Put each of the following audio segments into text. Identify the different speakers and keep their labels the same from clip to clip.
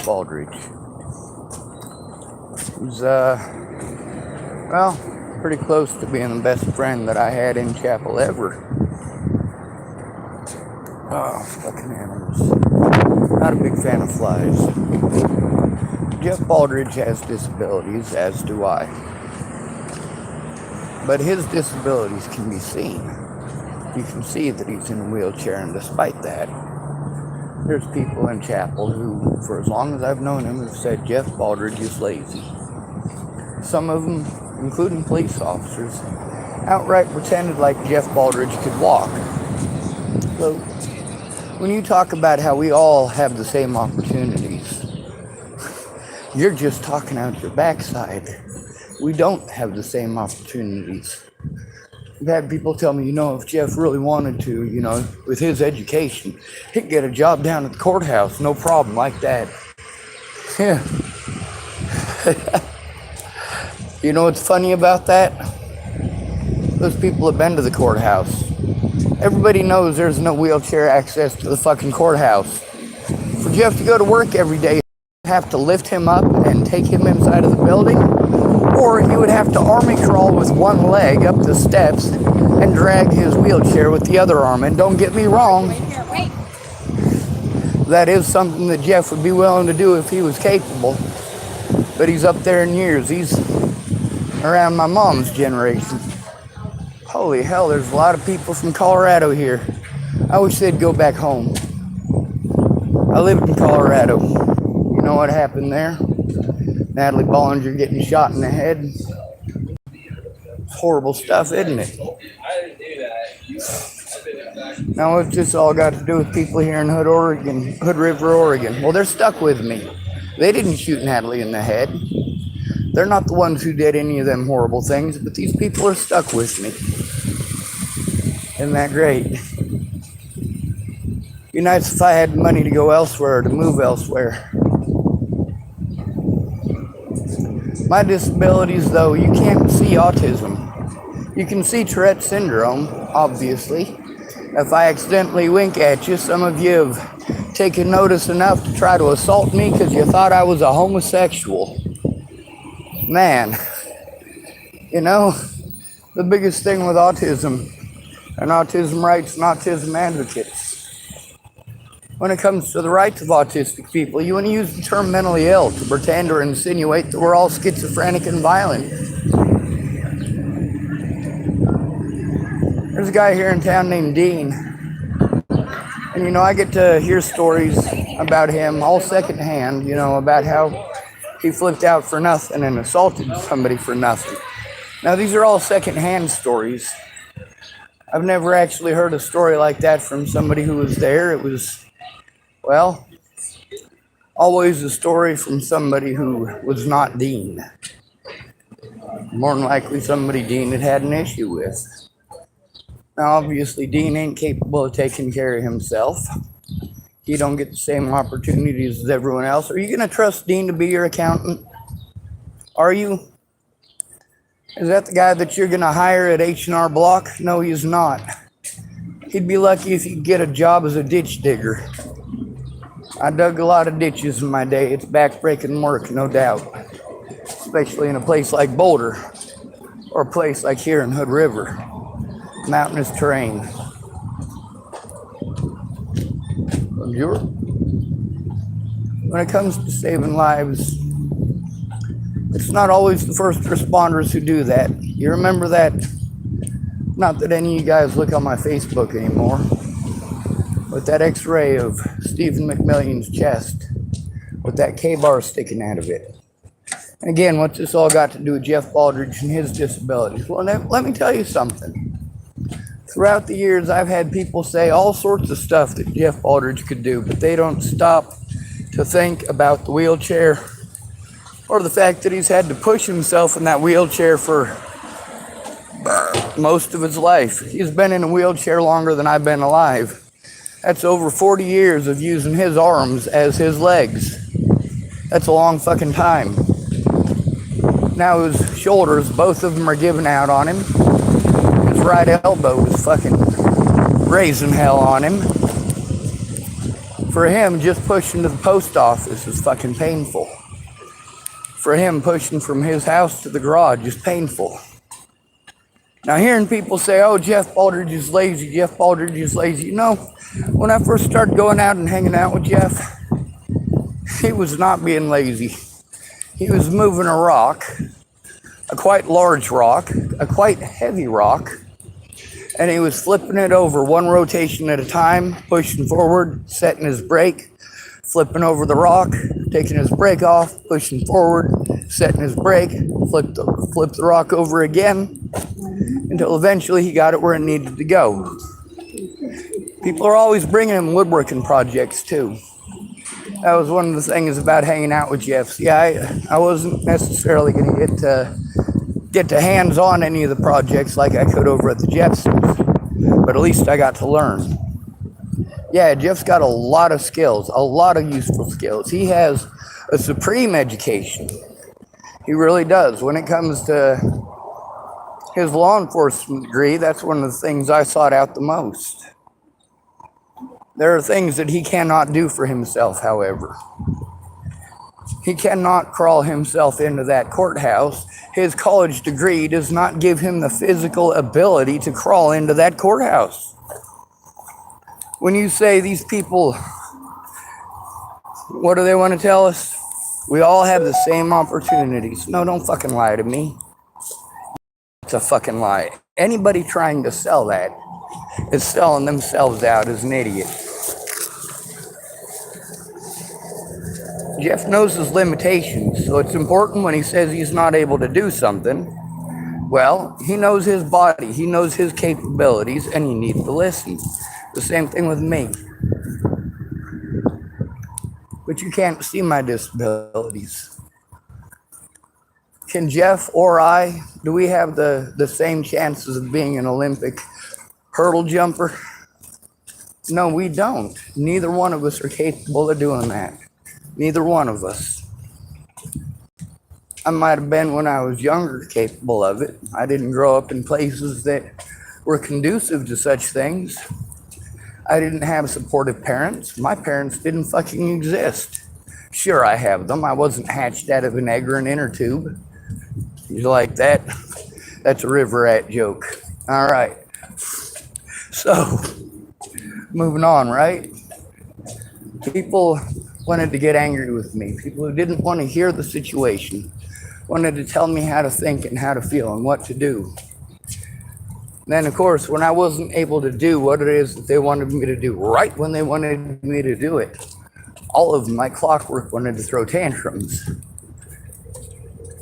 Speaker 1: Baldridge. Who's, pretty close to being the best friend that I had in chapel ever. Oh, fucking animals. Not a big fan of flies. Jeff Baldridge has disabilities, as do I. But his disabilities can be seen. You can see that he's in a wheelchair, and despite that, there's people in chapel who, for as long as I've known him, have said Jeff Baldridge is lazy. Some of them, including police officers, outright pretended like Jeff Baldridge could walk. So, when you talk about how we all have the same opportunities, you're just talking out your backside. We don't have the same opportunities. I've had people tell me, if Jeff really wanted to, with his education, he'd get a job down at the courthouse, no problem, like that. Yeah. You know what's funny about that? Those people have been to the courthouse. Everybody knows there's no wheelchair access to the fucking courthouse. For Jeff to go to work every day, you'd have to lift him up and take him inside of the building, or he would have to army crawl with one leg up the steps and drag his wheelchair with the other arm. And don't get me wrong, that is something that Jeff would be willing to do if he was capable. But he's up there in years. He's around my mom's generation. Holy hell, there's a lot of people from Colorado here. I wish they'd go back home. I lived in Colorado. You know what happened there? Natalie Baldridge getting shot in the head. It's horrible stuff, isn't it? Now, what's this all got to do with people here in Hood River, Oregon? Well, they're stuck with me. They didn't shoot Natalie in the head. They're not the ones who did any of them horrible things, but these people are stuck with me. Isn't that great? Be nice if I had money to go elsewhere, to move elsewhere. My disabilities, though, you can't see autism. You can see Tourette syndrome, obviously. If I accidentally wink at you, some of you have taken notice enough to try to assault me because you thought I was a homosexual. Man, the biggest thing with autism and autism rights and autism advocates, when it comes to the rights of autistic people, you want to use the term mentally ill to pretend or insinuate that we're all schizophrenic and violent. There's a guy here in town named Dean, and I get to hear stories about him all secondhand, about how he flipped out for nothing and assaulted somebody for nothing. Now, these are all secondhand stories. I've never actually heard a story like that from somebody who was there. It was, always a story from somebody who was not Dean. More than likely somebody Dean had an issue with. Now, obviously, Dean ain't capable of taking care of himself. You don't get the same opportunities as everyone else. Are you going to trust Dean to be your accountant? Are you? Is that the guy that you're going to hire at H&R Block? No, he's not. He'd be lucky if he could get a job as a ditch digger. I dug a lot of ditches in my day. It's back-breaking work, no doubt. Especially in a place like Boulder, or a place like here in Hood River. Mountainous terrain. When it comes to saving lives, it's not always the first responders who do that. You remember that? Not that any of you guys look on my Facebook anymore. But that x-ray of Stephen McMillion's chest with that K-bar sticking out of it. And again, what's this all got to do with Jeff Baldridge and his disabilities? Well, let me tell you something. Throughout the years, I've had people say all sorts of stuff that Jeff Baldridge could do, but they don't stop to think about the wheelchair or the fact that he's had to push himself in that wheelchair for most of his life. He's been in a wheelchair longer than I've been alive. That's over 40 years of using his arms as his legs. That's a long fucking time. Now his shoulders, both of them are giving out on him. His right elbow is fucking raising hell on him. For him, just pushing to the post office is fucking painful. For him, pushing from his house to the garage is painful. Now, hearing people say, oh, Jeff Baldridge is lazy, Jeff Baldridge is lazy. You know, when I first started going out and hanging out with Jeff, he was not being lazy. He was moving a rock, a quite large rock, a quite heavy rock, and he was flipping it over one rotation at a time, pushing forward, setting his brake, flipping over the rock, taking his brake off, pushing forward, setting his brake, flip the rock over again, until eventually he got it where it needed to go. People are always bringing him woodworking projects too. That was one of the things about hanging out with Jeff. See, I wasn't necessarily going to get to hands on any of the projects like I could over at the Jetsons, but at least I got to learn. Yeah, Jeff's got a lot of skills, a lot of useful skills. He has a supreme education. He really does. When it comes to his law enforcement degree, that's one of the things I sought out the most. There are things that he cannot do for himself, however. He cannot crawl himself into that courthouse. His college degree does not give him the physical ability to crawl into that courthouse. When you say these people, what do they want to tell us? We all have the same opportunities. No, don't fucking lie to me. It's a fucking lie. Anybody trying to sell that is selling themselves out as an idiot. Jeff knows his limitations, so it's important when he says he's not able to do something. Well, he knows his body, he knows his capabilities, and he needs to listen. The same thing with me. But you can't see my disabilities. Can Jeff or I, do we have the same chances of being an Olympic hurdle jumper? No, we don't. Neither one of us are capable of doing that. Neither one of us. I might have been, when I was younger, capable of it. I didn't grow up in places that were conducive to such things. I didn't have supportive parents. My parents didn't fucking exist. Sure, I have them. I wasn't hatched out of an egg or an inner tube. You like that? That's a river rat joke. All right. So, moving on, right? People wanted to get angry with me. People who didn't want to hear the situation wanted to tell me how to think and how to feel and what to do. Then, of course, when I wasn't able to do what it is that they wanted me to do right when they wanted me to do it, all of them, like clockwork, wanted to throw tantrums.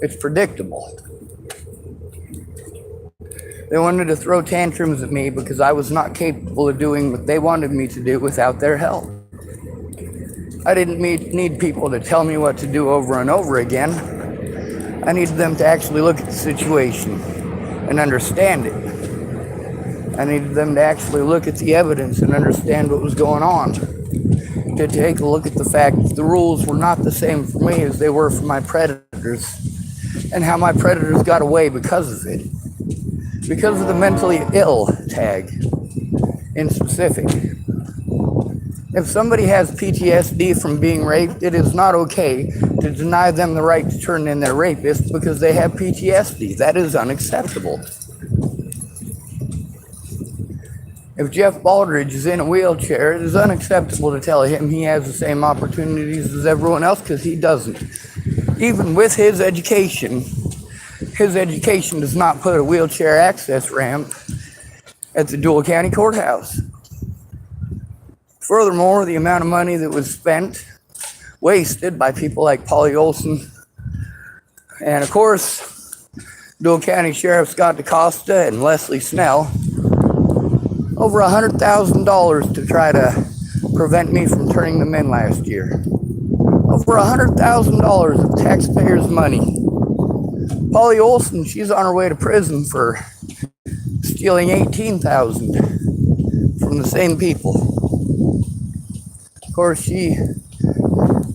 Speaker 1: It's predictable. They wanted to throw tantrums at me because I was not capable of doing what they wanted me to do without their help. I didn't need people to tell me what to do over and over again. I needed them to actually look at the situation and understand it. I needed them to actually look at the evidence and understand what was going on. To take a look at the fact that the rules were not the same for me as they were for my predators, and how my predators got away because of it. Because of the mentally ill tag in specific. If somebody has PTSD from being raped, it is not okay to deny them the right to turn in their rapist because they have PTSD. That is unacceptable. If Jeff Baldridge is in a wheelchair, it is unacceptable to tell him he has the same opportunities as everyone else, because he doesn't. Even with his education does not put a wheelchair access ramp at the Dual County Courthouse. Furthermore, the amount of money that was wasted by people like Polly Olson, and of course, Dual County Sheriff Scott DaCosta and Leslie Snell, over $100,000 to try to prevent me from turning them in last year. Over $100,000 of taxpayers' money. Polly Olson, she's on her way to prison for stealing $18,000 from the same people. Of course, she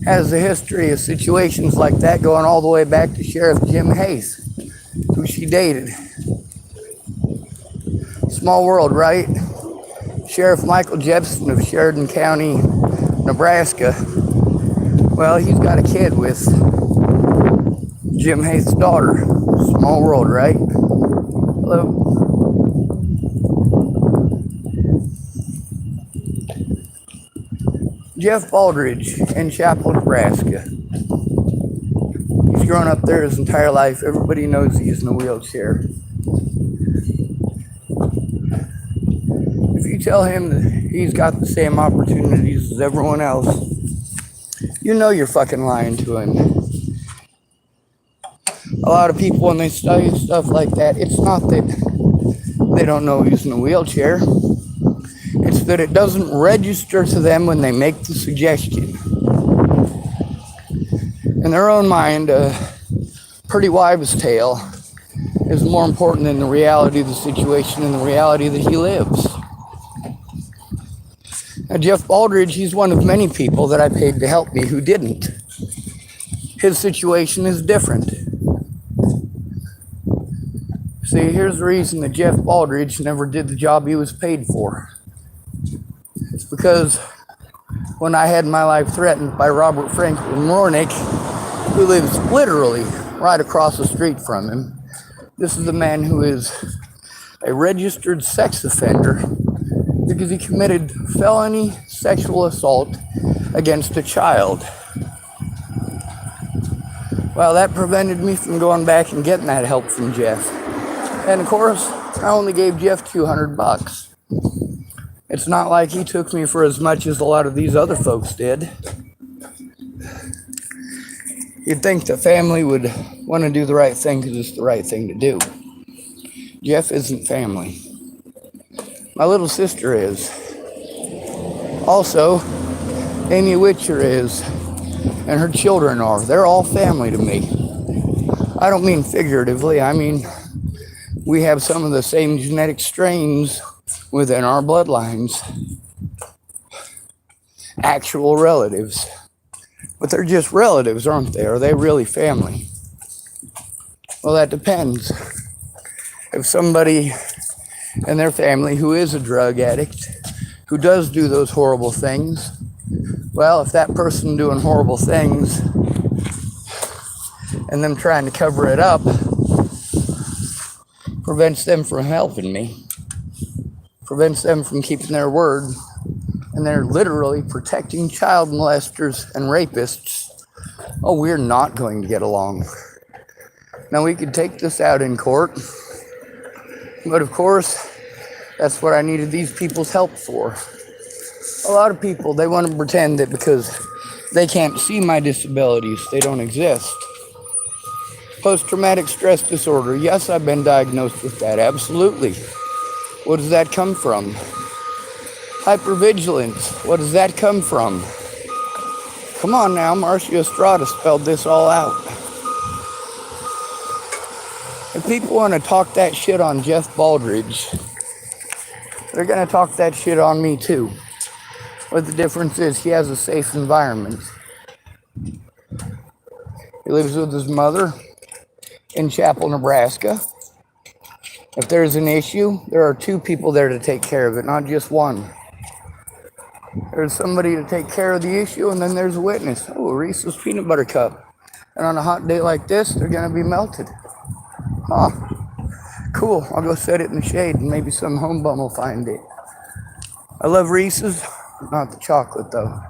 Speaker 1: has a history of situations like that going all the way back to Sheriff Jim Hayes, who she dated. Small world, right? Sheriff Michael Jepson of Sheridan County, Nebraska. Well, he's got a kid with Jim Haith's daughter. Small world, right? Hello. Jeff Baldridge in Chapel, Nebraska. He's grown up there his entire life. Everybody knows he's in a wheelchair. If you tell him that he's got the same opportunities as everyone else, you know you're fucking lying to him. A lot of people, when they study stuff like that, it's not that they don't know he's in a wheelchair. It's that it doesn't register to them when they make the suggestion. In their own mind, a pretty wives' tale is more important than the reality of the situation and the reality that he lives. Now, Jeff Baldridge, he's one of many people that I paid to help me who didn't. His situation is different. See, here's the reason that Jeff Baldridge never did the job he was paid for. It's because when I had my life threatened by Robert Franklin Rornick, who lives literally right across the street from him, this is a man who is a registered sex offender because he committed felony sexual assault against a child. Well, that prevented me from going back and getting that help from Jeff. And of course, I only gave Jeff $200. It's not like he took me for as much as a lot of these other folks did. You'd think the family would want to do the right thing because it's the right thing to do. Jeff isn't family. My little sister is. Also, Amy Witcher is, and her children are. They're all family to me. I don't mean figuratively, I mean we have some of the same genetic strains within our bloodlines. Actual relatives. But they're just relatives, aren't they? Are they really family? Well, that depends. If somebody in their family who is a drug addict, who does do those horrible things, well, if that person doing horrible things and them trying to cover it up prevents them from helping me, prevents them from keeping their word, and they're literally protecting child molesters and rapists, oh, we're not going to get along. Now, we could take this out in court, but of course, that's what I needed these people's help for. A lot of people, they want to pretend that because they can't see my disabilities, they don't exist. Post-traumatic stress disorder, yes, I've been diagnosed with that, absolutely. What does that come from? Hypervigilance, what does that come from? Come on now, Marcia Estrada spelled this all out. If people want to talk that shit on Jeff Baldridge, they're going to talk that shit on me too. But the difference is he has a safe environment. He lives with his mother in Chapel, Nebraska. If there's an issue, there are two people there to take care of it, not just one. There's somebody to take care of the issue, and then there's a witness. Oh, Reese's peanut butter cup. And on a hot day like this, they're going to be melted. Huh. Cool. I'll go set it in the shade, and maybe some home bum will find it. I love Reese's. Not the chocolate, though.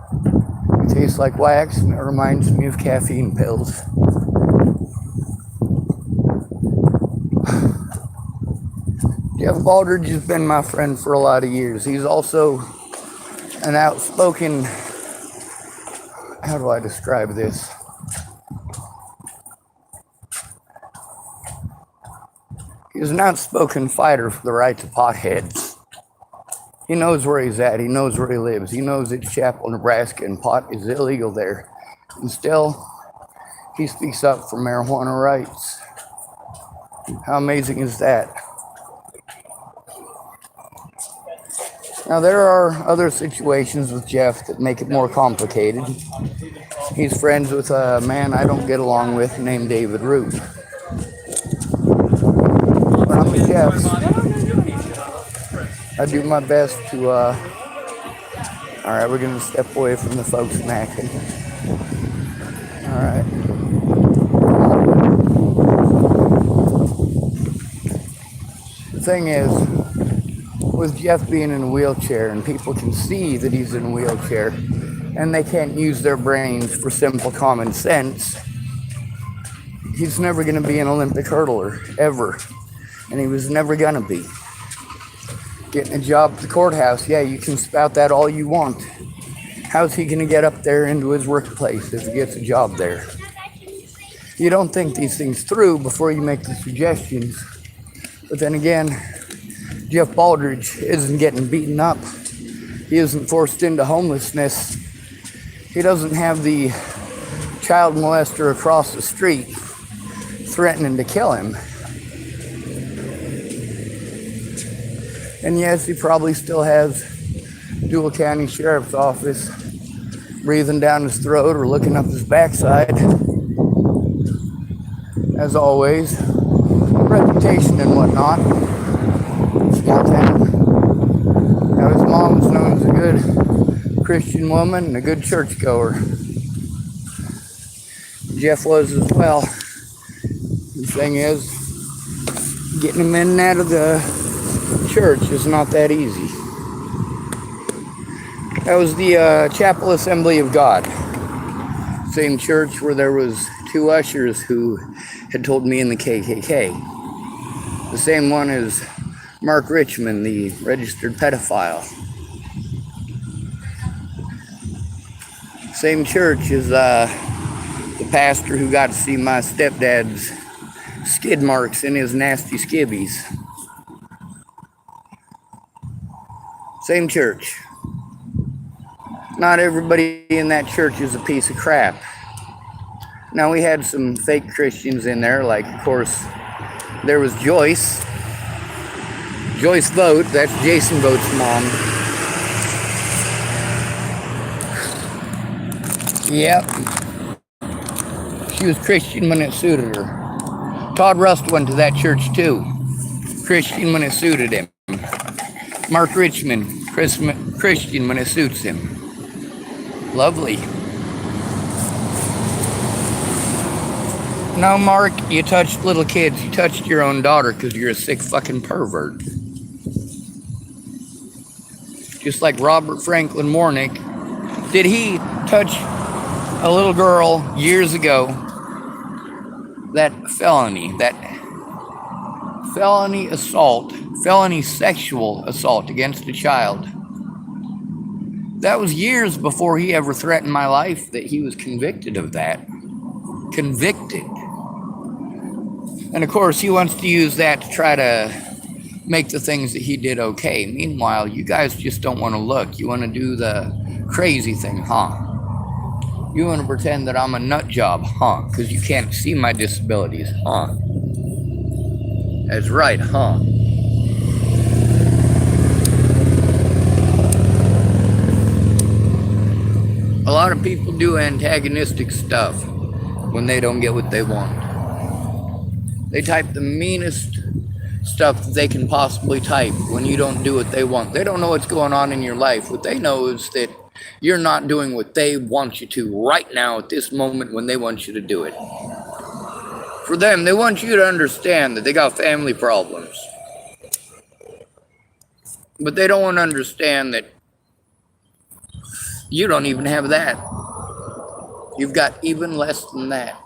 Speaker 1: It tastes like wax, and it reminds me of caffeine pills. Jeff Baldridge has been my friend for a lot of years. He's also an outspoken, how do I describe this? He's an outspoken fighter for the rights of potheads. He knows where he's at. He knows where he lives. He knows it's Chapel, Nebraska, and pot is illegal there. And still, he speaks up for marijuana rights. How amazing is that? Now, there are other situations with Jeff that make it more complicated. He's friends with a man I don't get along with named David Root. When I'm with Jeff, I do my best to Alright, we're going to step away from the folks macking. Alright. The thing is, with Jeff being in a wheelchair and people can see that he's in a wheelchair and they can't use their brains for simple common sense, he's never going to be an Olympic hurdler, ever. And he was never going to be. Getting a job at the courthouse, yeah, you can spout that all you want. How's he going to get up there into his workplace if he gets a job there? You don't think these things through before you make the suggestions. But then again, Jeff Baldridge isn't getting beaten up. He isn't forced into homelessness. He doesn't have the child molester across the street threatening to kill him. And yes, he probably still has Dual County Sheriff's Office breathing down his throat or looking up his backside. As always, reputation and whatnot. Small town. Now his mom was known as a good Christian woman and a good churchgoer. Jeff was as well. The thing is, getting him in and out of the church is not that easy. That was the Chapel Assembly of God. Same church where there was 2 ushers who had told me in the KKK. The same one as Mark Richmond, the registered pedophile. Same church as the pastor who got to see my stepdad's skid marks in his nasty skivvies. Same church. Not everybody in that church is a piece of crap. Now, we had some fake Christians in there, like, of course, there was Joyce. Joyce Vogt, that's Jason Vogt's mom. Yep. She was Christian when it suited her. Todd Rust went to that church too. Christian when it suited him. Mark Richmond, Christian when it suits him. Lovely. No, Mark, you touched little kids. You touched your own daughter because you're a sick fucking pervert. Just like Robert Franklin Warnick. Did he touch a little girl years ago? That felony assault, felony sexual assault against a child. That was years before he ever threatened my life that he was convicted of that. Convicted. And of course, he wants to use that to try to make the things that he did okay. Meanwhile, you guys just don't want to look. You want to do the crazy thing, huh? You want to pretend that I'm a nut job, huh? Because you can't see my disabilities, huh? That's right, huh? A lot of people do antagonistic stuff when they don't get what they want. They type the meanest stuff that they can possibly type when you don't do what they want. They don't know what's going on in your life. What they know is that you're not doing what they want you to right now at this moment when they want you to do it. For them, they want you to understand that they got family problems. But they don't want to understand that you don't even have that. You've got even less than that.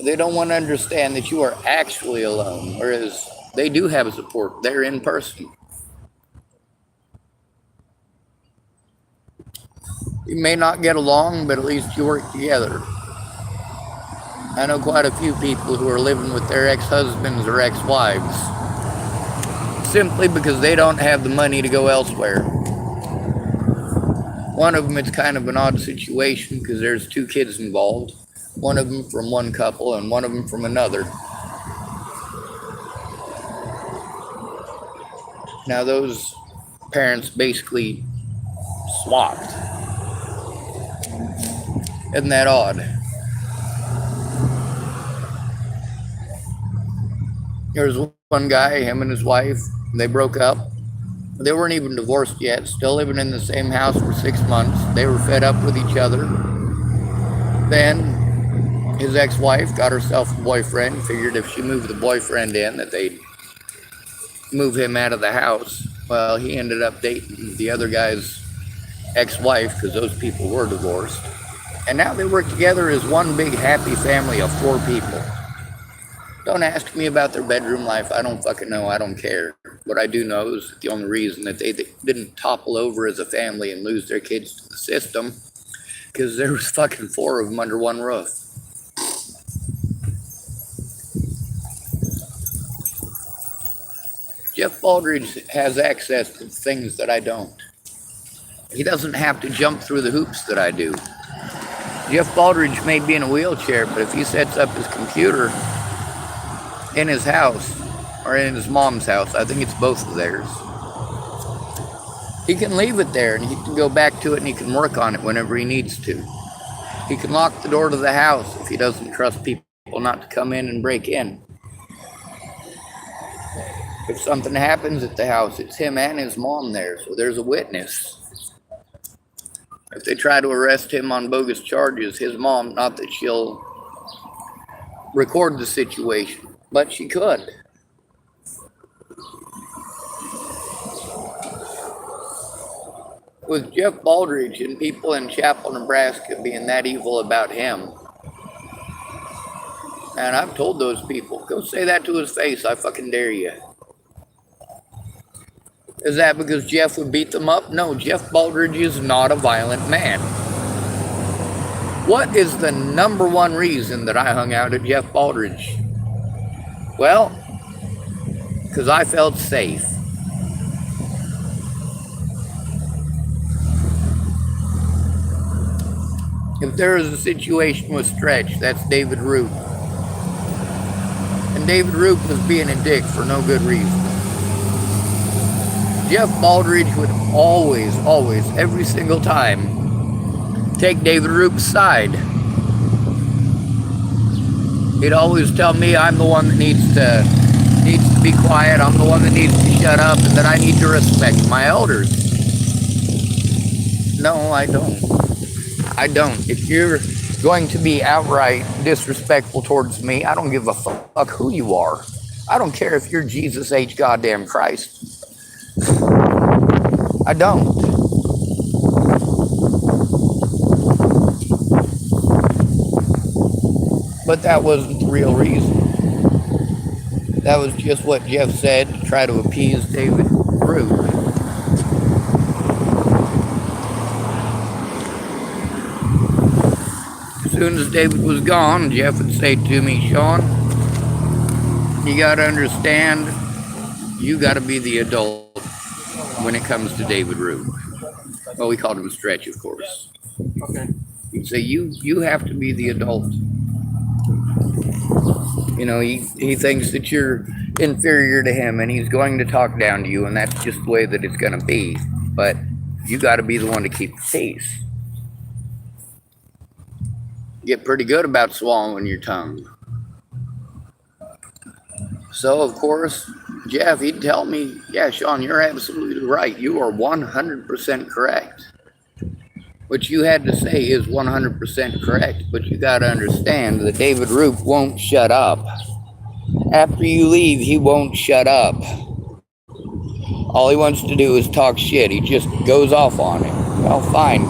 Speaker 1: They don't want to understand that you are actually alone, whereas they do have support. They're in person. You may not get along, but at least you work together. I know quite a few people who are living with their ex-husbands or ex-wives simply because they don't have the money to go elsewhere. One of them, it's kind of an odd situation because there's 2 kids involved. One of them from one couple and one of them from another. Now those parents basically swapped. Isn't that odd? There was one guy, him and his wife, they broke up. They weren't even divorced yet, still living in the same house for 6 months. They were fed up with each other. Then his ex-wife got herself a boyfriend, figured if she moved the boyfriend in that they'd move him out of the house. Well, he ended up dating the other guy's ex-wife because those people were divorced. And now they work together as one big happy family of 4 people. Don't ask me about their bedroom life. I don't fucking know. I don't care. What I do know is that the only reason that they didn't topple over as a family and lose their kids to the system because there was fucking 4 of them under one roof. Jeff Baldridge has access to things that I don't. He doesn't have to jump through the hoops that I do. Jeff Baldridge may be in a wheelchair, but if he sets up his computer in his house, or in his mom's house, I think it's both of theirs, he can leave it there and he can go back to it and he can work on it whenever he needs to. He can lock the door to the house if he doesn't trust people not to come in and break in. If something happens at the house, it's him and his mom there, so there's a witness. If they try to arrest him on bogus charges, his mom, not that she'll record the situation, but she could. With Jeff Baldridge and people in Chapel, Nebraska being that evil about him, and I've told those people, go say that to his face, I fucking dare you. Is that because Jeff would beat them up? No, Jeff Baldridge is not a violent man. What is the number one reason that I hung out at Jeff Baldridge? Well, because I felt safe. If there is a situation with Stretch, that's David Root. And David Root was being a dick for no good reason. Jeff Baldridge would always, every single time, take David Root's side. He'd always tell me I'm the one that needs to be quiet, I'm the one that needs to shut up, and that I need to respect my elders. No, I don't. I don't. If you're going to be outright disrespectful towards me, I don't give a fuck who you are. I don't care if you're Jesus H. goddamn Christ. I don't. But that wasn't the real reason. That was just what Jeff said to try to appease David Root. As soon as David was gone, Jeff would say to me, Sean, you gotta understand, you gotta be the adult when it comes to David Root. Well, we called him Stretch, of course.
Speaker 2: Okay.
Speaker 1: He'd say, you have to be the adult. You know, he thinks that you're inferior to him and he's going to talk down to you, and that's just the way that it's going to be. But you got to be the one to keep the peace. Get pretty good about swallowing your tongue. So, of course, Jeff, he'd tell me, yeah, Sean, you're absolutely right. You are 100% correct. What you had to say is 100% correct, but you got to understand that David Root won't shut up. After you leave, he won't shut up. All he wants to do is talk shit. He just goes off on it. Well, fine.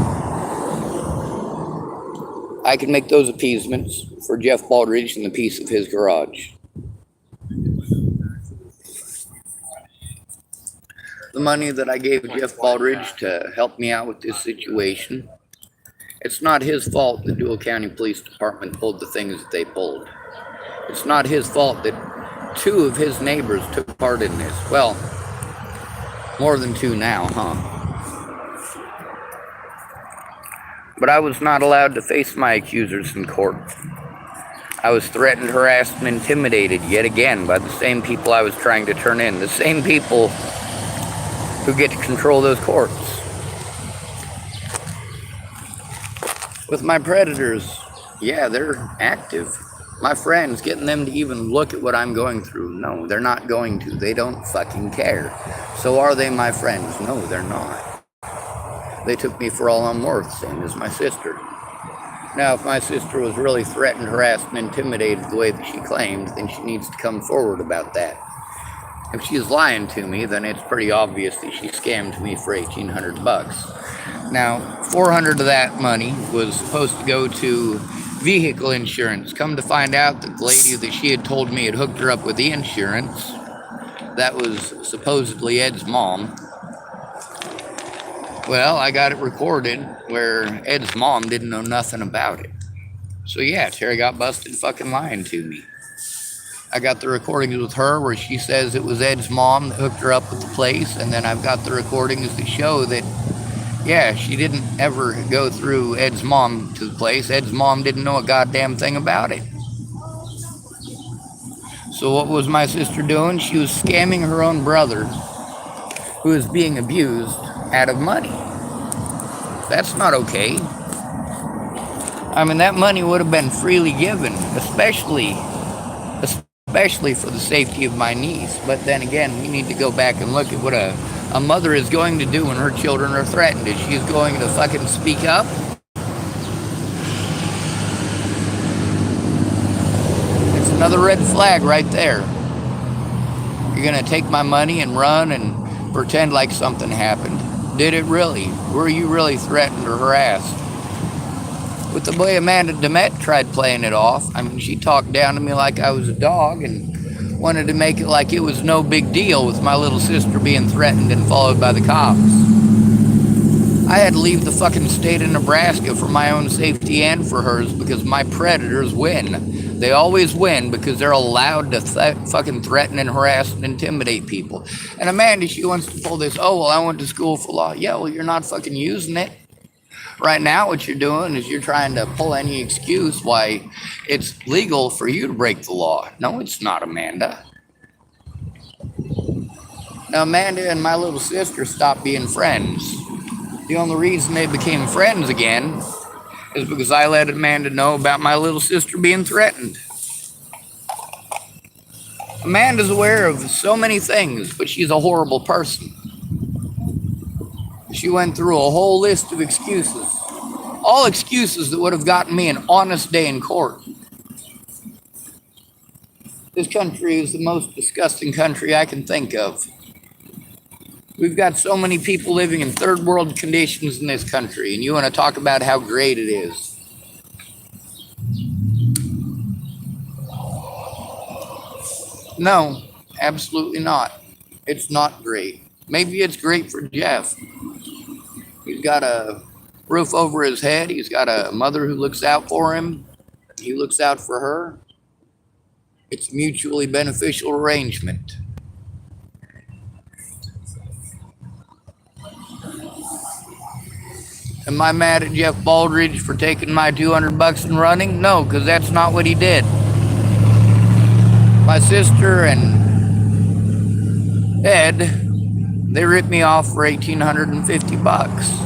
Speaker 1: I can make those appeasements for Jeff Baldridge in the peace of his garage. The money that I gave Jeff Baldridge to help me out with this situation, it's not his fault the Dual County Police Department pulled the things that they pulled. It's not his fault that 2 of his neighbors took part in this. Well, more than 2 now, huh? But I was not allowed to face my accusers in court. I was threatened, harassed, and intimidated yet again by the same people I was trying to turn in. The same people who get to control those courts. With my predators, yeah, they're active. My friends, getting them to even look at what I'm going through. No, they're not going to. They don't fucking care. So are they my friends? No, they're not. They took me for all I'm worth, same as my sister. Now, if my sister was really threatened, harassed, and intimidated the way that she claimed, then she needs to come forward about that. If she's lying to me, then it's pretty obvious that she scammed me for $1,800. Now, 400 of that money was supposed to go to vehicle insurance. Come to find out that the lady that she had told me had hooked her up with the insurance, that was supposedly Ed's mom. Well, I got it recorded where Ed's mom didn't know nothing about it. So yeah, Terry got busted fucking lying to me. I got the recordings with her where she says it was Ed's mom that hooked her up with the place, and then I've got the recordings that show that, yeah, she didn't ever go through Ed's mom to the place. Ed's mom didn't know a goddamn thing about it. So what was my sister doing? She was scamming her own brother, who is being abused, out of money. That's not okay. I mean, that money would have been freely given, especially for the safety of my niece. But then again, we need to go back and look at what a mother is going to do when her children are threatened. Is she's going to fucking speak up? It's another red flag right there. You're going to take my money and run and pretend like something happened. Did it really? Were you really threatened or harassed? With the way Amanda DeMette tried playing it off, I mean, she talked down to me like I was a dog and wanted to make it like it was no big deal with my little sister being threatened and followed by the cops. I had to leave the fucking state of Nebraska for my own safety and for hers because my predators win. They always win because they're allowed to fucking threaten and harass and intimidate people. And Amanda, she wants to pull this, oh, well, I went to school for law. Yeah, well, you're not fucking using it. Right now, what you're doing is you're trying to pull any excuse why it's legal for you to break the law. No, it's not, Amanda. Now, Amanda and my little sister stopped being friends. The only reason they became friends again is because I let Amanda know about my little sister being threatened. Amanda's aware of so many things, but she's a horrible person. She went through a whole list of excuses. All excuses that would have gotten me an honest day in court. This country is the most disgusting country I can think of. We've got so many people living in third world conditions in this country, and you want to talk about how great it is. No, absolutely not. It's not great. Maybe it's great for Jeff. He's got a roof over his head. He's got a mother who looks out for him. He looks out for her. It's a mutually beneficial arrangement. Am I mad at Jeff Baldridge for taking my $200 and running? No, because that's not what he did. My sister and Ed, they ripped me off for $1,850.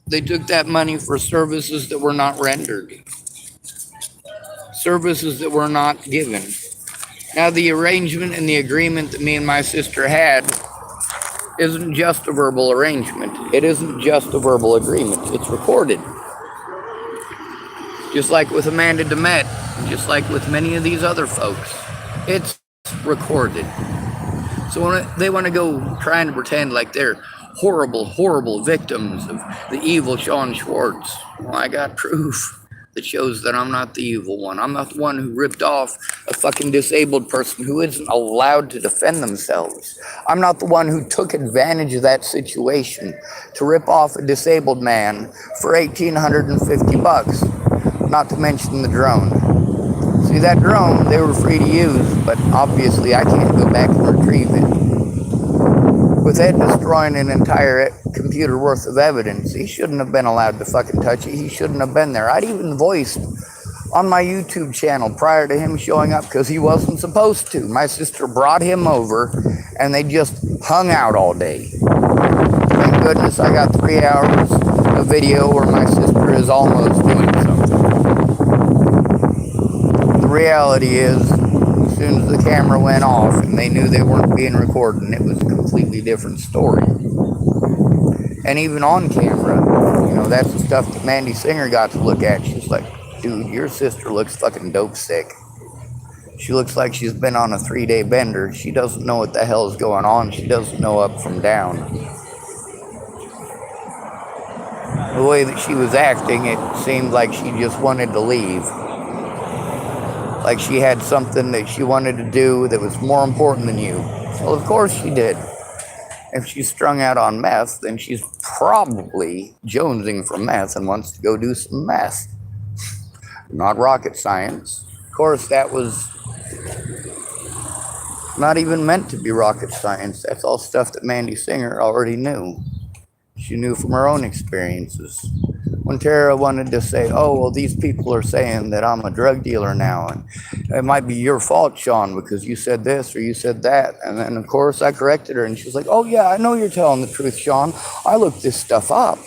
Speaker 1: They took that money for services that were not rendered, services that were not given. Now, the arrangement and the agreement that me and my sister had isn't just a verbal arrangement. It isn't just a verbal agreement. It's recorded. Just like with Amanda DeMette, just like with many of these other folks. It's recorded. So when they want to go trying to pretend like they're horrible, horrible victims of the evil Sean Schwartz, well, I got proof that shows that I'm not the evil one. I'm not the one who ripped off a fucking disabled person who isn't allowed to defend themselves. I'm not the one who took advantage of that situation to rip off a disabled man for $1,850, not to mention the drone. See, that drone, they were free to use, but obviously I can't go back and retrieve it. With Ed destroying an entire computer worth of evidence, he shouldn't have been allowed to fucking touch it. He shouldn't have been there. I'd even voiced on my YouTube channel prior to him showing up because he wasn't supposed to. My sister brought him over and they just hung out all day. Thank thank goodness I got 3 hours of video where my sister is almost doing something. The reality is, as soon as the camera went off and they knew they weren't being recorded, it was a completely different story. And even on camera, you know, that's the stuff that Mandy Singer got to look at. She's like, dude, your sister looks fucking dope sick. She looks like she's been on a 3-day bender. She doesn't know what the hell is going on. She doesn't know up from down. The way that she was acting, it seemed like she just wanted to leave. Like she had something that she wanted to do that was more important than you. Well, of course she did. If she's strung out on meth, then she's probably jonesing for meth and wants to go do some meth. Not rocket science. Of course, that was not even meant to be rocket science. That's all stuff that Mandy Singer already knew. She knew from her own experiences. When Tara wanted to say, oh, well, these people are saying that I'm a drug dealer now, and it might be your fault, Sean, because you said this or you said that. And then, of course, I corrected her, and she was like, oh, yeah, I know you're telling the truth, Sean. I looked this stuff up.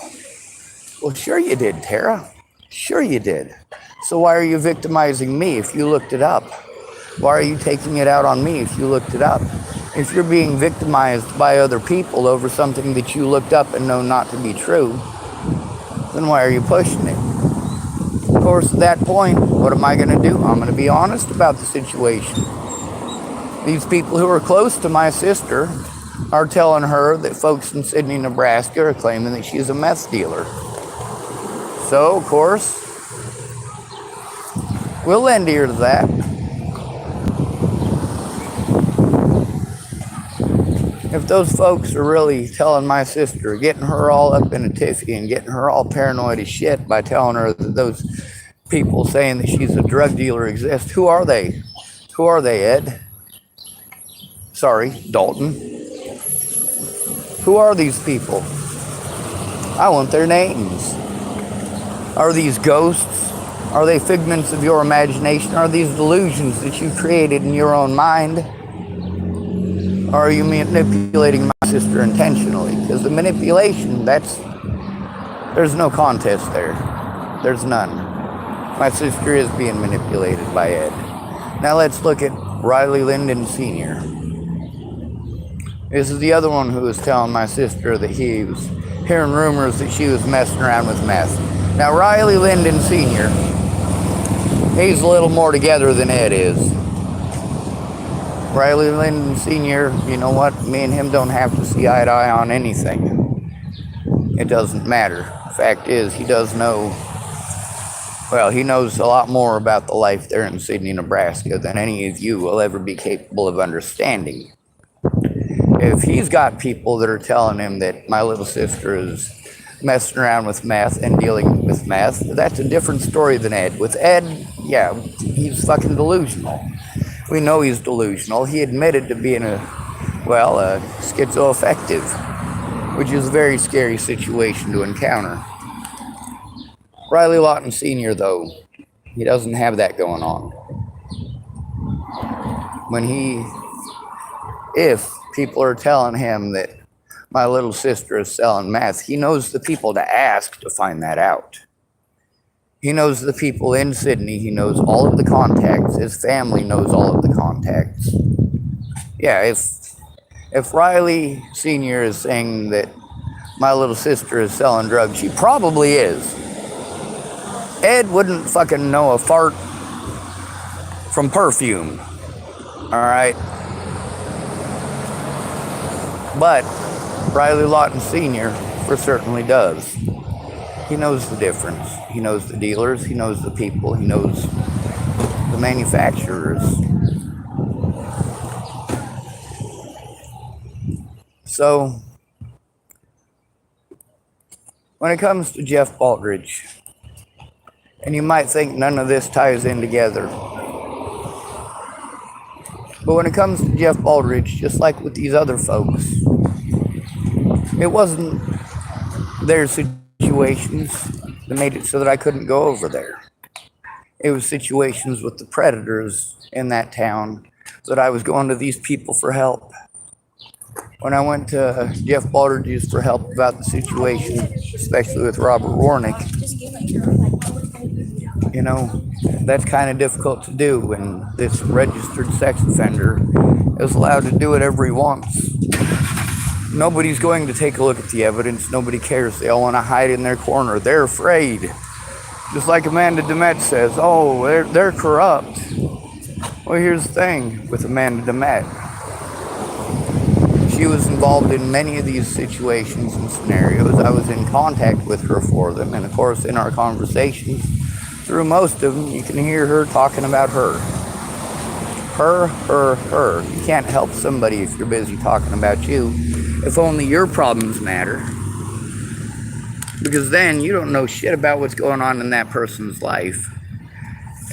Speaker 1: Well, sure you did, Tara. Sure you did. So why are you victimizing me if you looked it up? Why are you taking it out on me if you looked it up? If you're being victimized by other people over something that you looked up and know not to be true, then why are you pushing it? Of course, at that point, what am I going to do? I'm going to be honest about the situation. These people who are close to my sister are telling her that folks in Sydney, Nebraska are claiming that she's a meth dealer. So, of course, we'll lend ear to that. If those folks are really telling my sister, getting her all up in a tiffy and getting her all paranoid as shit by telling her that those people saying that she's a drug dealer exist, who are they? Who are they, Ed? Sorry, Dalton. Who are these people? I want their names. Are these ghosts? Are they figments of your imagination? Are these delusions that you created in your own mind? Or are you manipulating my sister intentionally? Because the manipulation, there's no contest there. There's none. My sister is being manipulated by Ed. Now let's look at Riley Lyndon Sr. This is the other one who was telling my sister that he was hearing rumors that she was messing around with meth. Now Riley Lyndon Sr., he's a little more together than Ed is. Riley Lyndon Sr., you know what? Me and him don't have to see eye to eye on anything. It doesn't matter. The fact is, he does know, well, he knows a lot more about the life there in Sydney, Nebraska than any of you will ever be capable of understanding. If he's got people that are telling him that my little sister is messing around with meth and dealing with meth, that's a different story than Ed. With Ed, yeah, he's fucking delusional. We know he's delusional. He admitted to being a schizoaffective, which is a very scary situation to encounter. Riley Lawton Sr., though, he doesn't have that going on. If people are telling him that my little sister is selling meth, he knows the people to ask to find that out. He knows the people in Sydney. He knows all of the contacts. His family knows all of the contacts. Yeah, if Riley Sr. is saying that my little sister is selling drugs, she probably is. Ed wouldn't fucking know a fart from perfume. Alright? But Riley Lawton Sr. for certainly does. He knows the difference. He knows the dealers. He knows the people. He knows the manufacturers. So, when it comes to Jeff Baldridge, and you might think none of this ties in together, but when it comes to Jeff Baldridge, just like with these other folks, it wasn't their situations that made it so that I couldn't go over there. It was situations with the predators in that town that I was going to these people for help. when I went to Jeff Baldridge's for help about the situation, especially with Robert Warnick, you know, that's kind of difficult to do when this registered sex offender is allowed to do whatever he wants. Nobody's going to take a look at the evidence. Nobody cares. They all want to hide in their corner. They're afraid. Just like Amanda Demet says, oh, they're corrupt. Well, here's the thing with Amanda Demet. She was involved in many of these situations and scenarios. I was in contact with her for them. And of course, in our conversations, through most of them, you can hear her talking about her. Her. You can't help somebody if you're busy talking about you. If only your problems matter. Because then you don't know shit about what's going on in that person's life.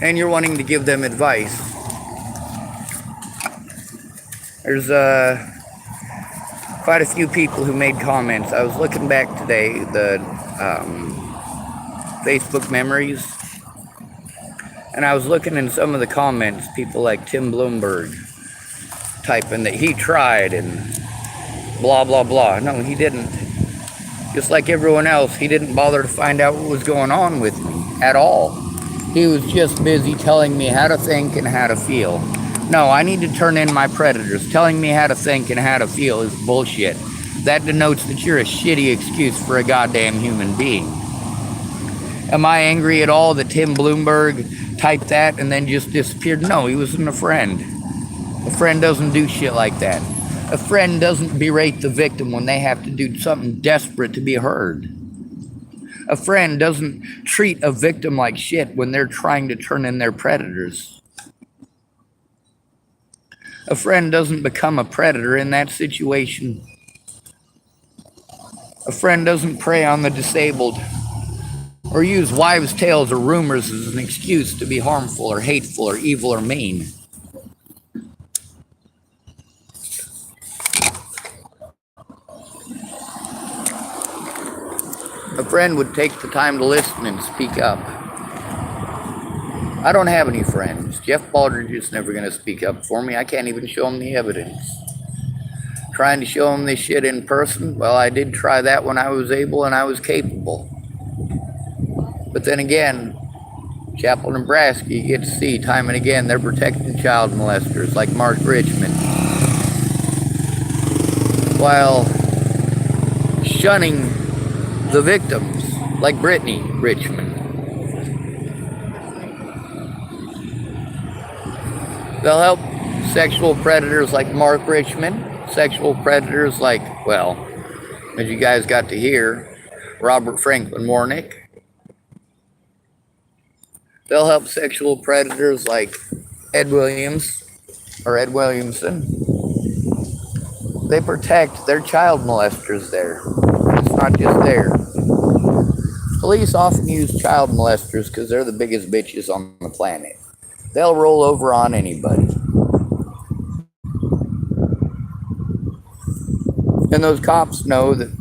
Speaker 1: And you're wanting to give them advice. There's quite a few people who made comments. I was looking back today, the Facebook memories. And I was looking in some of the comments, people like Tim Bloomberg typing that he tried and blah, blah, blah. No, he didn't. Just like everyone else, he didn't bother to find out what was going on with me at all. He was just busy telling me how to think and how to feel. No, I need to turn in my predators. Telling me how to think and how to feel is bullshit. That denotes that you're a shitty excuse for a goddamn human being. Am I angry at all that Tim Bloomberg typed that and then just disappeared? No, he wasn't a friend. A friend doesn't do shit like that. A friend doesn't berate the victim when they have to do something desperate to be heard. A friend doesn't treat a victim like shit when they're trying to turn in their predators. A friend doesn't become a predator in that situation. A friend doesn't prey on the disabled or use wives' tales or rumors as an excuse to be harmful or hateful or evil or mean. A friend would take the time to listen and speak up. I don't have any friends. Jeff Baldridge is never going to speak up for me. I can't even show him the evidence. Trying to show him this shit in person, well, I did try that when I was able and I was capable. But then again, Chapel, Nebraska, you get to see time and again they're protecting child molesters like Mark Richmond, while shunning the victims like Brittany Richmond. They'll help sexual predators like Mark Richmond, sexual predators like, well, as you guys got to hear, Robert Franklin Warnick. They'll help sexual predators like Ed Williams or Ed Williamson. They protect their child molesters there. It's not just there. Police often use child molesters because they're the biggest bitches on the planet. They'll roll over on anybody. And those cops know that,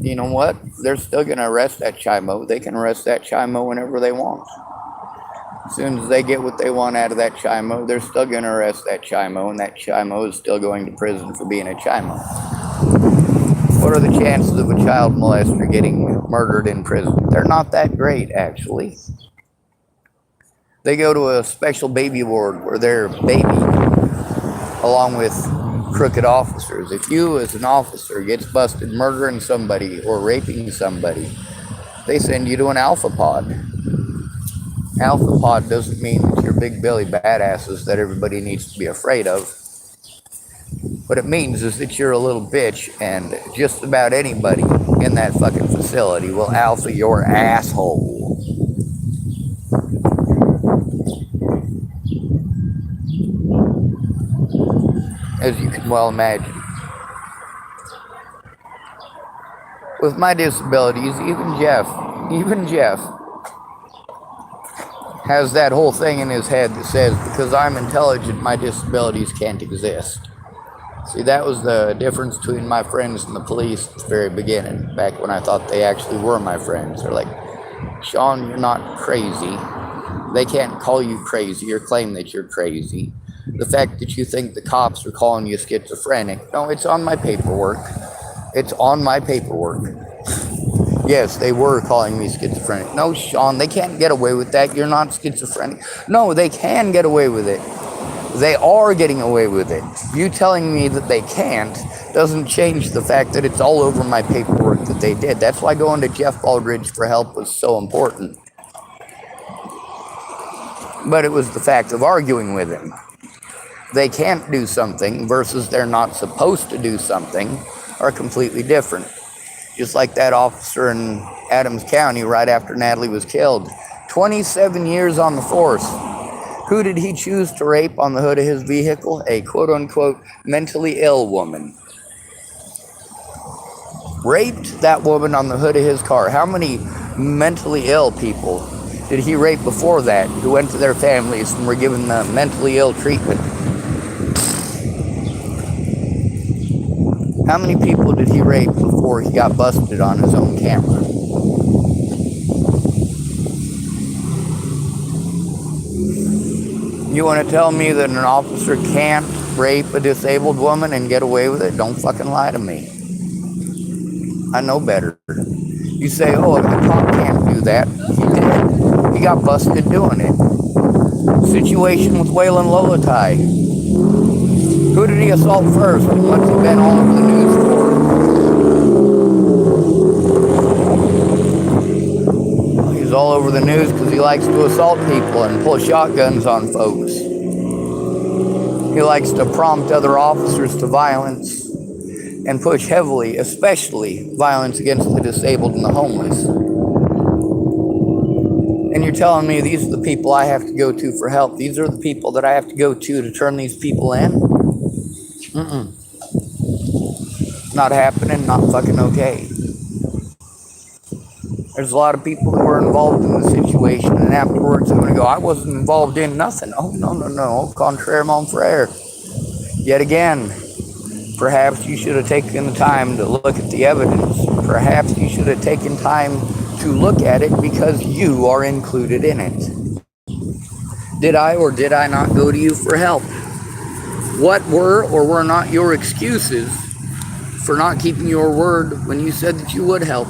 Speaker 1: you know what? They're still going to arrest that chimo. They can arrest that chimo whenever they want. As soon as they get what they want out of that chimo, they're still going to arrest that chimo, and that chimo is still going to prison for being a chimo. What are the chances of a child molester getting murdered in prison? They're not that great, actually. They go to a special baby ward where they're babied along with crooked officers. If you as an officer gets busted murdering somebody or raping somebody, they send you to an alpha pod. Alpha pod doesn't mean that you're big Billy badasses that everybody needs to be afraid of. What it means is that you're a little bitch and just about anybody in that fucking facility will alpha your asshole. As you can well imagine. With my disabilities, even Jeff has that whole thing in his head that says, because I'm intelligent, my disabilities can't exist. See, that was the difference between my friends and the police at the very beginning, back when I thought they actually were my friends. They're like, Sean, you're not crazy. They can't call you crazy or claim that you're crazy. The fact that you think the cops are calling you schizophrenic. No, it's on my paperwork. It's on my paperwork. Yes, they were calling me schizophrenic. No, Sean, they can't get away with that. You're not schizophrenic. No, they can get away with it. They are getting away with it. You telling me that they can't doesn't change the fact that it's all over my paperwork that they did. That's why going to Jeff Baldridge for help was so important. But it was the fact of arguing with him. They can't do something versus they're not supposed to do something are completely different. Just like that officer in Adams County right after Natalie was killed. 27 years on the force. Who did he choose to rape on the hood of his vehicle? A quote-unquote mentally ill woman. Raped that woman on the hood of his car. How many mentally ill people did he rape before that who went to their families and were given the mentally ill treatment? How many people did he rape before he got busted on his own camera? You want to tell me that an officer can't rape a disabled woman and get away with it? Don't fucking lie to me. I know better. You say, oh, a cop can't do that. He did. He got busted doing it. Situation with Waylon Lolatai. Who did he assault first? What's he been all over the news for? He's all over the news because he likes to assault people and pull shotguns on folks. He likes to prompt other officers to violence and push heavily, especially violence against the disabled and the homeless. And you're telling me these are the people I have to go to for help. These are the people that I have to go to turn these people in? Not happening, not fucking okay. There's a lot of people who are involved in the situation, and afterwards I'm going to go, I wasn't involved in nothing. Oh, no. Contraire, mon frere. Yet again, perhaps you should have taken the time to look at the evidence. Perhaps you should have taken time to look at it because you are included in it. Did I or did I not go to you for help? What were or were not your excuses for not keeping your word when you said that you would help?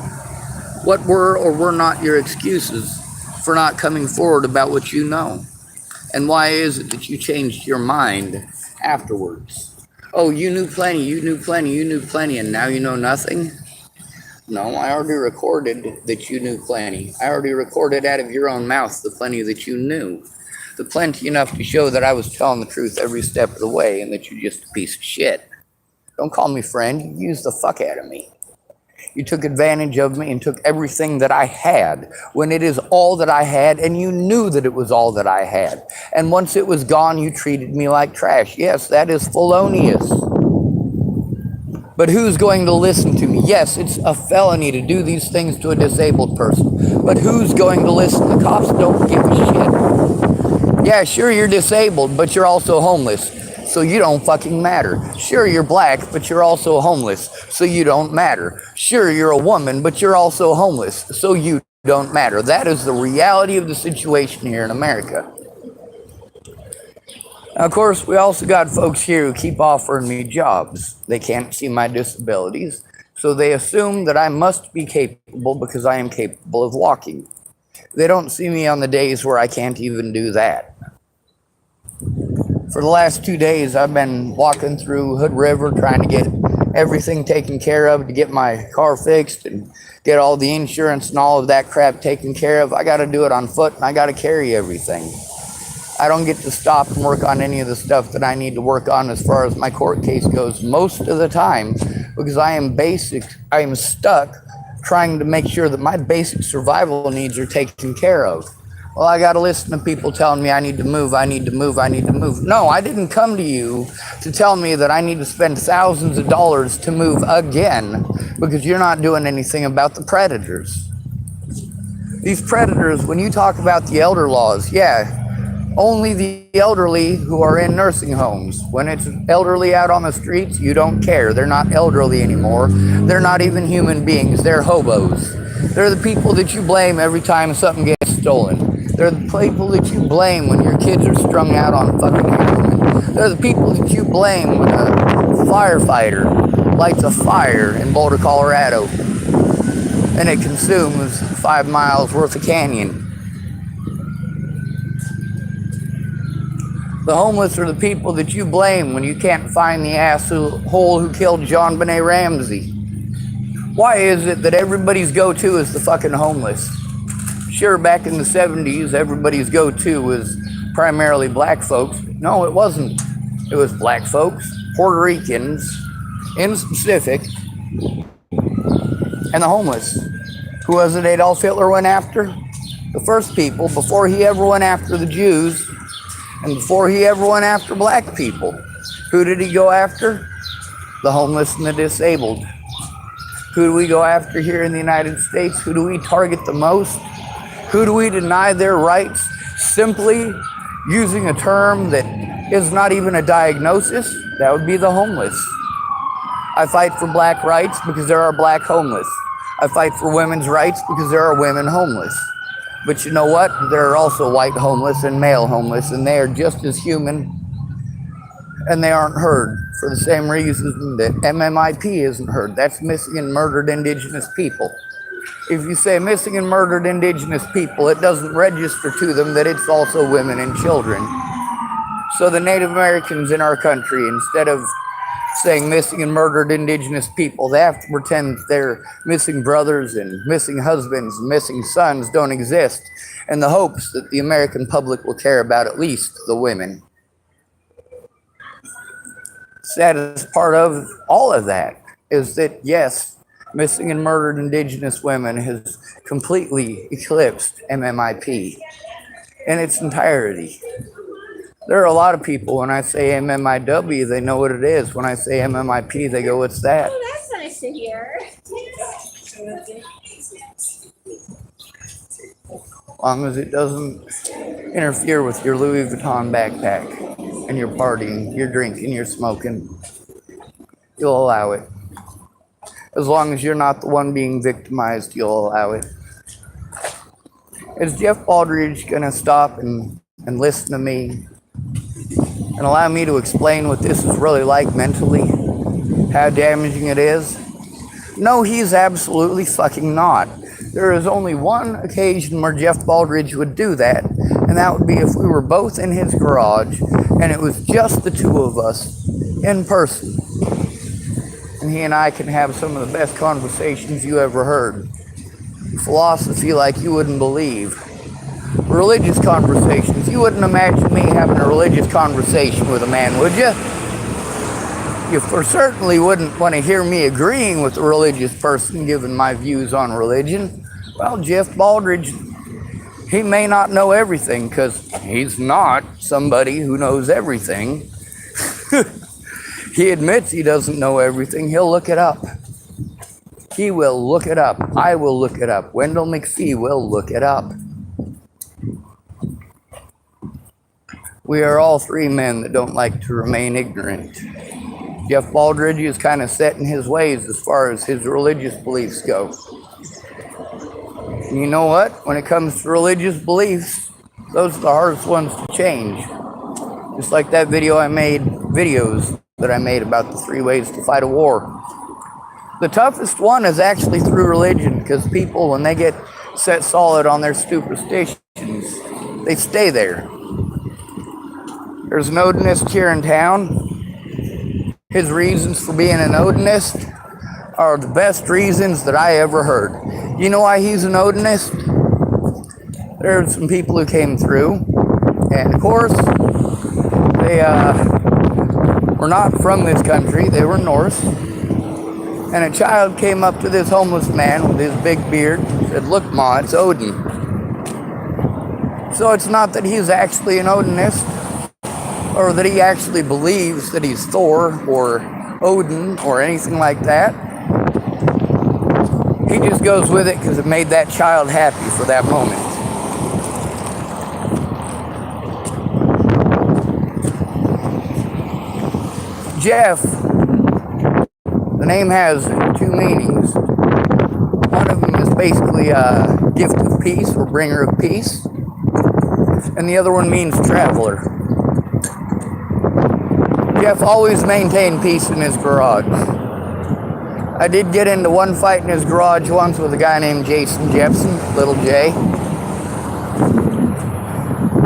Speaker 1: What were or were not your excuses for not coming forward about what you know? And why is it that you changed your mind afterwards? Oh, you knew plenty, and now you know nothing? No, I already recorded that you knew plenty. I already recorded out of your own mouth the plenty that you knew. The plenty enough to show that I was telling the truth every step of the way and that you're just a piece of shit. Don't call me friend. You used the fuck out of me. You took advantage of me and took everything that I had when it is all that I had, and you knew that it was all that I had. And once it was gone, you treated me like trash. Yes, that is felonious. But who's going to listen to me? Yes, it's a felony to do these things to a disabled person. But who's going to listen? The cops don't give a shit. Yeah, sure, you're disabled, but you're also homeless. So you don't fucking matter. Sure, you're black, but you're also homeless, so you don't matter. Sure, you're a woman, but you're also homeless, so you don't matter. That is the reality of the situation here in America. Now, of course, we also got folks here who keep offering me jobs. They can't see my disabilities, so they assume that I must be capable because I am capable of walking. They don't see me on the days where I can't even do that. For the last 2 days, I've been walking through Hood River trying to get everything taken care of to get my car fixed and get all the insurance and all of that crap taken care of. I got to do it on foot and I got to carry everything. I don't get to stop and work on any of the stuff that I need to work on as far as my court case goes most of the time because I am stuck trying to make sure that my basic survival needs are taken care of. Well, I got to listen to people telling me I need to move. No, I didn't come to you to tell me that I need to spend thousands of dollars to move again because you're not doing anything about the predators. These predators, when you talk about the elder laws, yeah, only the elderly who are in nursing homes. When it's elderly out on the streets, you don't care. They're not elderly anymore. They're not even human beings. They're hobos. They're the people that you blame every time something gets stolen. They're the people that you blame when your kids are strung out on fucking heroin. They're the people that you blame when a firefighter lights a fire in Boulder, Colorado, and it consumes 5 miles worth of canyon. The homeless are the people that you blame when you can't find the asshole who killed John Benet Ramsey. Why is it that everybody's go-to is the fucking homeless? Sure, back in the 70s, everybody's go-to was primarily black folks. No, it wasn't. It was black folks, Puerto Ricans, in specific, and the homeless. Who was it Adolf Hitler went after? The first people, before he ever went after the Jews, and before he ever went after black people. Who did he go after? The homeless and the disabled. Who do we go after here in the United States? Who do we target the most? Who do we deny their rights simply using a term that is not even a diagnosis? That would be the homeless. I fight for black rights because there are black homeless. I fight for women's rights because there are women homeless. But you know what? There are also white homeless and male homeless, and they are just as human, and they aren't heard for the same reason that MMIP isn't heard. That's missing and murdered indigenous people. If you say missing and murdered indigenous people, it doesn't register to them that it's also women and children. So the Native Americans in our country, instead of saying missing and murdered indigenous people, they have to pretend their missing brothers and missing husbands and missing sons don't exist in the hopes that the American public will care about at least the women. Saddest part of all of that is that, yes, missing and murdered indigenous women has completely eclipsed MMIP in its entirety. There are a lot of people, when I say MMIW, they know what it is. When I say MMIP, they go, what's that?
Speaker 2: Oh, that's nice to hear.
Speaker 1: As long as it doesn't interfere with your Louis Vuitton backpack and your partying, your drinking, your smoking, you'll allow it. As long as you're not the one being victimized, you'll allow it. Is Jeff Baldridge going to stop and listen to me and allow me to explain what this is really like mentally, how damaging it is? No, he's absolutely fucking not. There is only one occasion where Jeff Baldridge would do that, and that would be if we were both in his garage and it was just the two of us in person. And he and I can have some of the best conversations you ever heard. Philosophy like you wouldn't believe. Religious conversations. You wouldn't imagine me having a religious conversation with a man, would you? You for certainly wouldn't want to hear me agreeing with a religious person given my views on religion. Well, Jeff Baldridge, he may not know everything because he's not somebody who knows everything. He admits he doesn't know everything. He'll look it up. He will look it up. I will look it up. Wendell McPhee will look it up. We are all three men that don't like to remain ignorant. Jeff Baldridge is kind of set in his ways as far as his religious beliefs go. And you know what? When it comes to religious beliefs, those are the hardest ones to change. Just like that videos that I made about the 3 ways to fight a war. The toughest one is actually through religion, because people, when they get set solid on their superstitions, they stay there. There's an Odinist here in town. His reasons for being an Odinist are the best reasons that I ever heard. You know why he's an Odinist? There are some people who came through, and of course, they were not from this country, they were Norse. And a child came up to this homeless man with his big beard and said, "Look, Ma, it's Odin." So it's not that he's actually an Odinist, or that he actually believes that he's Thor or Odin or anything like that. He just goes with it because it made that child happy for that moment. Jeff, the name has 2 meanings. One of them is basically a gift of peace or bringer of peace. And the other one means traveler. Jeff always maintained peace in his garage. I did get into one fight in his garage once with a guy named Jason Jepson, Little J.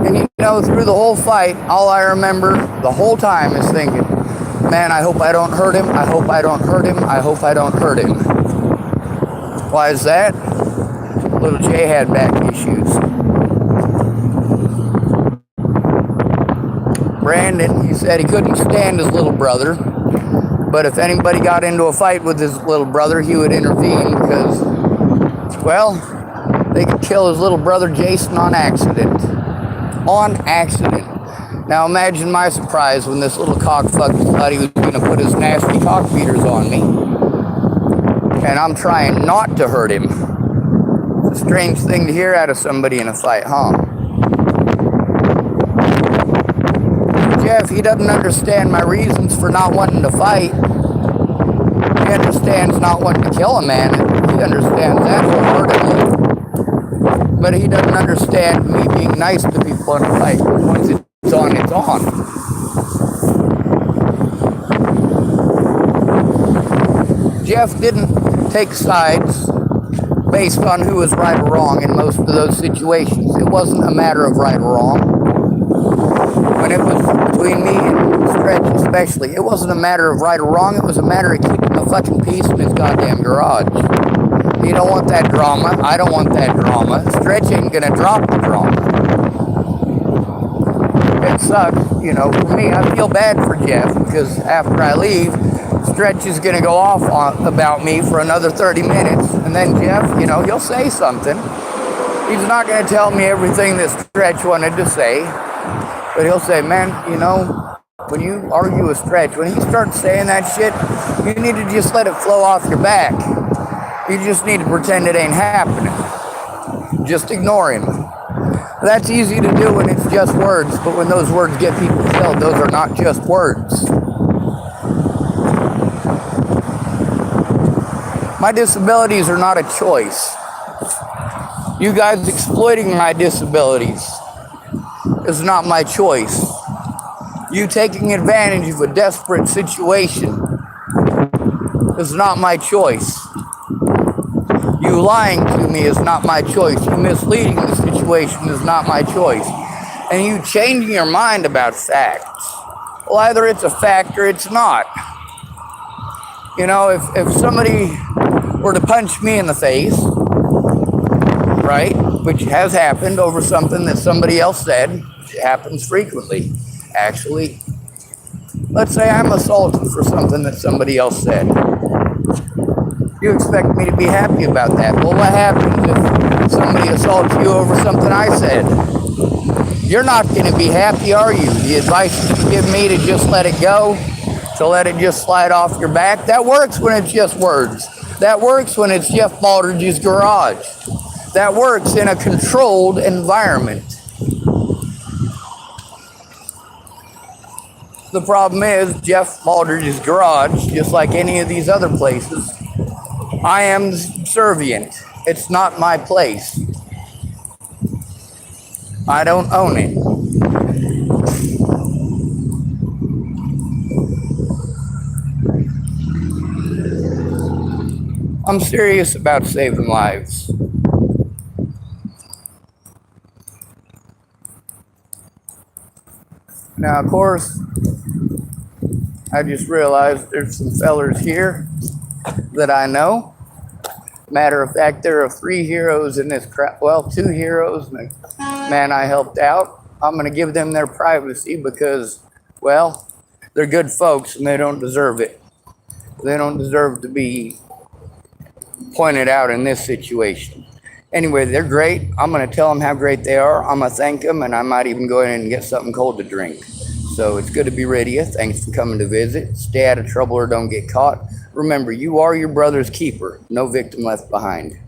Speaker 1: And you know, through the whole fight, all I remember the whole time is thinking, man, I hope I don't hurt him, I hope I don't hurt him, I hope I don't hurt him. Why is that? Little J had back issues. Brandon, he said he couldn't stand his little brother, but if anybody got into a fight with his little brother, he would intervene because, well, they could kill his little brother Jason on accident. On accident. Now imagine my surprise when this little cockfuck thought he was going to put his nasty cock beaters on me. And I'm trying not to hurt him. It's a strange thing to hear out of somebody in a fight, huh? Jeff, he doesn't understand my reasons for not wanting to fight. He understands not wanting to kill a man. He understands that wholeheartedly. But he doesn't understand me being nice to people in a fight. Once it's on, it's on. Jeff didn't take sides based on who was right or wrong in most of those situations. It wasn't a matter of right or wrong. When it was between me and Stretch especially, it wasn't a matter of right or wrong. It was a matter of keeping the fucking peace in his goddamn garage. You don't want that drama. I don't want that drama. Stretch ain't gonna drop the drama. It sucks, you know. For me, I feel bad for Jeff because after I leave, Stretch is gonna go off about me for another 30 minutes, and then Jeff, you know, he'll say something. He's not gonna tell me everything that Stretch wanted to say, but he'll say, man, you know, when you argue with Stretch, when he starts saying that shit, you need to just let it flow off your back. You just need to pretend it ain't happening. Just ignore him. That's easy to do when it's just words, but when those words get people killed, those are not just words. My disabilities are not a choice. You guys exploiting my disabilities is not my choice. You taking advantage of a desperate situation is not my choice. You lying to me is not my choice. You misleading the situation is not my choice. And you changing your mind about facts. Well, either it's a fact or it's not. You know, if somebody were to punch me in the face, right, which has happened over something that somebody else said, it happens frequently, actually. Let's say I'm assaulted for something that somebody else said. You expect me to be happy about that. Well, what happens if somebody assaults you over something I said? You're not going to be happy, are you? The advice you give me to just let it go, to let it just slide off your back, that works when it's just words. That works when it's Jeff Baldridge's garage. That works in a controlled environment. The problem is, Jeff Baldridge's garage, just like any of these other places, I am subservient. It's not my place. I don't own it. I'm serious about saving lives. Now, of course, I just realized there's some fellers here that I know. Matter of fact, there are 3 heroes in this crowd. Well, 2 heroes and a man I helped out. I'm going to give them their privacy because, well, they're good folks and they don't deserve it. They don't deserve to be pointed out in this situation. Anyway, they're great. I'm going to tell them how great they are. I'm going to thank them, and I might even go in and get something cold to drink. So it's good to be with you. Thanks for coming to visit. Stay out of trouble or don't get caught. Remember, you are your brother's keeper. No victim left behind.